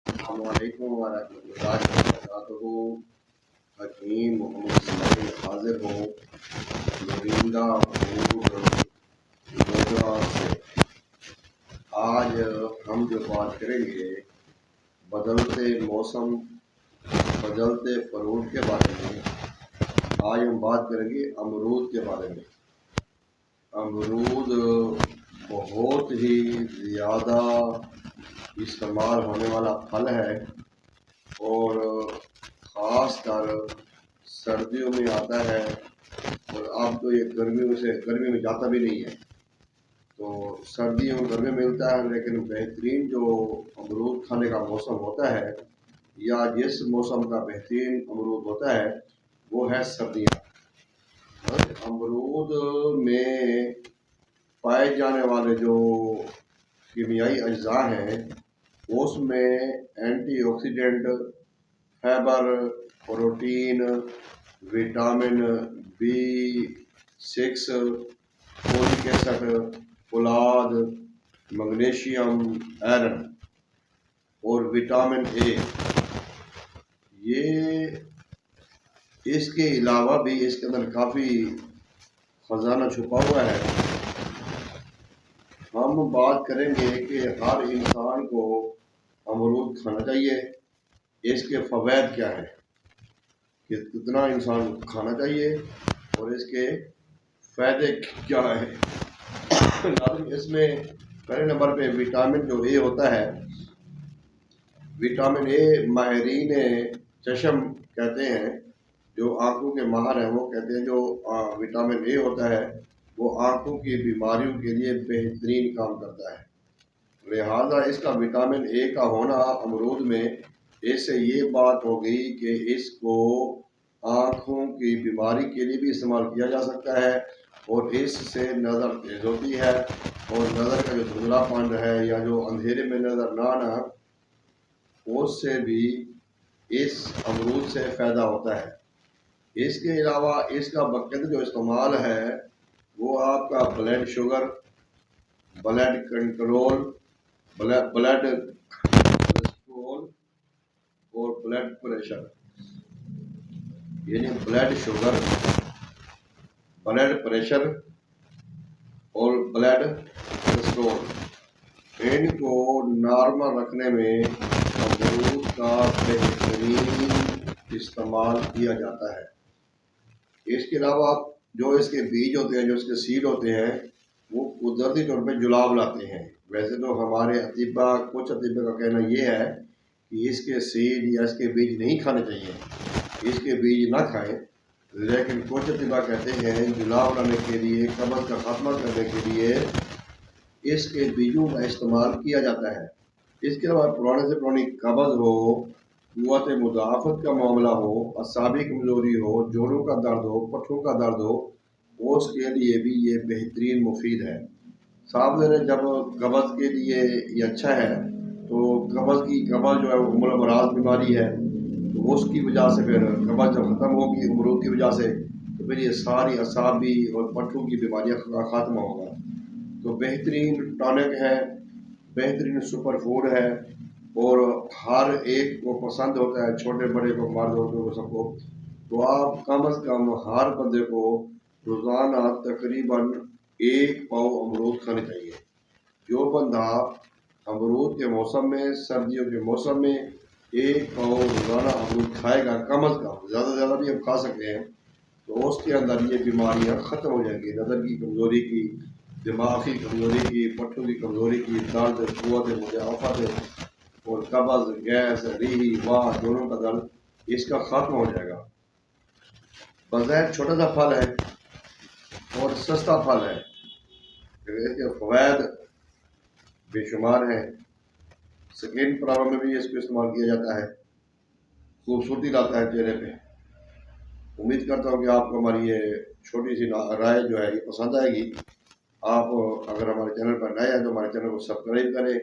अस्सलामुअलैकुम वरहमतुल्लाहि वबरकातुहू। हकीम मोहम्मद इस्माइल हाजिर हूँ लोरिंदा फूड गोधरा से। आज हम जो बात करेंगे बदलते मौसम बदलते फ्रूट के बारे में। आज हम बात करेंगे अमरूद के बारे में। अमरूद बहुत ही ज़्यादा इस्तेमाल होने वाला फल है और ख़ास कर सर्दियों में आता है, और अब तो ये गर्मी में जाता भी नहीं है। तो सर्दियों में गर्मी मिलता है, लेकिन बेहतरीन जो अमरूद खाने का मौसम होता है या जिस मौसम का बेहतरीन अमरूद होता है वो है सर्दियाँ। अमरूद में पाए जाने वाले जो कीमियाई अज्जा हैं उसमें antioxidant, fibre, protein, vitamin B6, folic acid, फुलाद, मैग्नीशियम, आयरन और विटामिन ए, ये इसके अलावा भी इसके अंदर काफ़ी ख़जाना छुपा हुआ है। हम बात करेंगे कि हर इंसान को अमरूद खाना चाहिए, इसके फ़वाइद क्या हैं, कि कितना इंसान खाना चाहिए और इसके फ़ायदे क्या हैं। इसमें पहले नंबर पे विटामिन जो ए होता है, विटामिन ए माहिरीन चशम कहते हैं, जो आँखों के माहिर हैं वो कहते हैं जो विटामिन ए होता है वो आँखों की बीमारियों के लिए बेहतरीन काम करता है। लिहाजा इसका विटामिन ए का होना अमरूद में, इससे ये बात हो गई कि इसको आँखों की बीमारी के लिए भी इस्तेमाल किया जा सकता है और इससे नज़र तेज होती है और नज़र का जो धुंधलापन है या जो अंधेरे में नज़र ना आना, उससे भी इस अमरूद से फ़ायदा होता है। इसके अलावा इसका बाकायदा जो इस्तेमाल है वो आपका blood sugar, blood control, blood cholesterol और ब्लड प्रेशर, यानी ब्लड शुगर, ब्लड प्रेशर और ब्लड कोलेस्ट्रोल, इनको नॉर्मल रखने में अमरूद का बेहतरीन इस्तेमाल किया जाता है। इसके अलावा जो इसके बीज होते हैं, जो इसके सीड होते हैं, वो कुदरती तौर पे जुलाब लाते हैं। वैसे तो हमारे कुछ अतीबा का कहना ये है कि इसके सीड या इसके बीज नहीं खाने चाहिए, इसके बीज ना खाएं, लेकिन कुछ अतीबा कहते हैं जुलाब लाने के लिए, कब्ज़ का खात्मा करने के लिए इसके बीजों का इस्तेमाल किया जाता है। इसके अलावा पुराने से पुरानी कब्ज़ हो, क़ुव्वत मुदाफ़त का मामला हो, असाबी कमज़ोरी हो, जोड़ों का दर्द हो, पट्ठों का दर्द हो, उसके लिए भी ये बेहतरीन मुफीद है। साहब जब कब्ज़ के लिए ये अच्छा है, तो कब्ज़ जो है वो उम्र मराज बीमारी है, तो उसकी वजह से फिर कब्ज़ जब ख़त्म होगी अमरूद की वजह से, तो फिर ये सारी असाबी और पट्ठों की बीमारियाँ का खात्मा होगा। तो बेहतरीन टॉनिक है, बेहतरीन सुपर फूड है और हर एक को पसंद होता है, छोटे बड़े को, मर्द औरतों को, सबको। तो आप कम अज़ कम हर बंदे को रोज़ाना तकरीबन 1 पाव अमरूद खाने चाहिए। जो बंदा अमरूद के मौसम में, सर्दियों के मौसम में 1 पाव रोज़ाना अमरूद खाएगा, कम अज़ कम, ज़्यादा से ज़्यादा भी हम खा सकते हैं, तो उसके अंदर ये बीमारियाँ ख़त्म हो जाएंगी। नज़र की कमज़ोरी की, दिमाग की कमज़ोरी की, पट्टों की कमज़ोरी की, दर्द, क़ुव्वत मुदाफ़त और कब्ज़, गैस, रीही, वाह, दोनों का दर्द, इसका खात्मा हो जाएगा। बज़ाहिर छोटा सा फल है और सस्ता फल है, इसके फ़वाइद बेशुमार हैं। स्किन प्रॉब्लम में भी इसको इस्तेमाल किया जाता है, खूबसूरती लाता है चेहरे पे। उम्मीद करता हूँ कि आपको हमारी ये छोटी सी राय जो है ये पसंद आएगी। आप अगर हमारे चैनल पर नए हैं तो हमारे चैनल को सब्सक्राइब करें,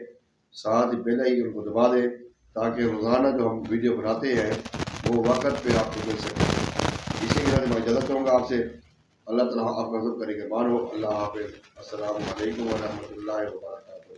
साथ ही बेल आइकन को दबा दें, ताकि रोज़ाना जो हम वीडियो बनाते हैं वो वक्त पे आपको मिल सके। इसी के साथ मैं इजाज़त चाहूँगा आपसे। अल्लाह ताला आपका सब करे के मान हो। अल्लाह हाफ़िज़। अस्सलामु अलैकुम व रहमतुल्लाहि व बरकातुहू।